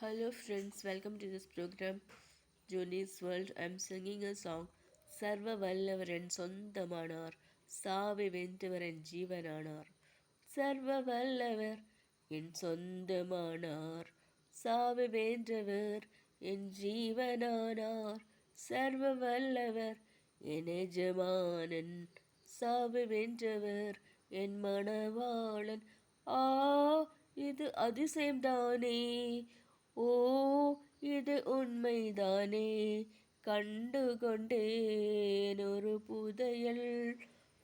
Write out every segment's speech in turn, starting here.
Hello friends, welcome to this program Joni's World. I'm singing a song சர்வ வல்லவரின் சொந்தமானார் சாவை வென்றவரின் ஜீவனானார் சர்வ வல்லவர் என் சொந்தமானார் சாவை வென்றவர் என் ஜீவனானார் சர்வ வல்லவர் என் எஜமானன் சாவை வென்றவர் என் மணவாளன் ஆ இது அதிசயம்தானே ஓ இது உண்மைதானே கண்டு கொண்டேன் ஒரு புதையல்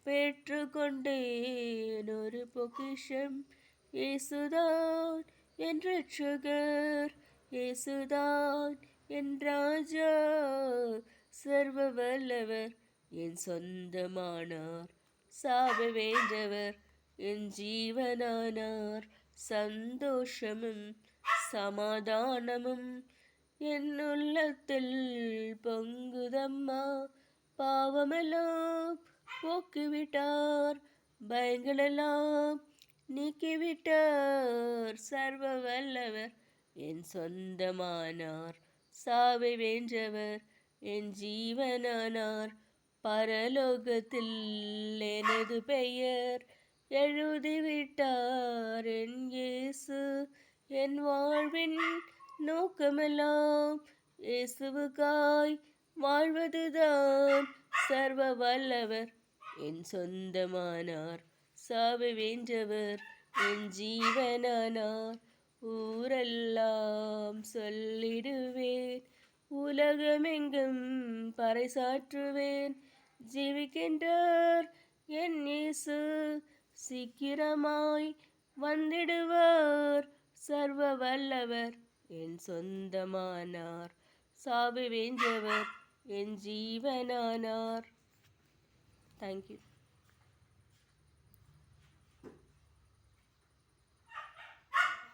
பெற்று கொண்டேன் ஒரு பொக்கிஷம் இயேசுதான் என் ரட்சகர் இயேசுதான் என் ராஜா சர்வ வல்லவர் என் சொந்தமானார் சாப வேண்டவர் என் ஜீவனானார் சந்தோஷமும் சமாதானமும் என் உள்ளத்தில் பொங்குதம்மா பாவமெல்லாம் போக்கிவிட்டார் பயங்களெல்லாம் நீக்கிவிட்டார் சர்வ வல்லவர் என் சொந்தமானார் சாவை வென்றவர் என் ஜீவனானார் பரலோகத்தில் எனது பெயர் எழுதிவிட்டார் என் இயேசு என் வாழ்வின் நோக்கமெல்லாம் இயேசுவுக்காய் வாழ்வதுதான் சர்வ வல்லவர் என் சொந்தமானார் சாவை வென்றவர் என் ஜீவனானார் ஊரெல்லாம் சொல்லிடுவேன் உலகமெங்கும் பறைசாற்றுவேன் ஜீவிக்கின்றார் என் இயேசு சீக்கிரமாய் வந்திடுவார் சர்வ வல்லவர் என் சொந்தமானார் சாவு வென்றவர் என் ஜீவனானார். தேங்க்யூ.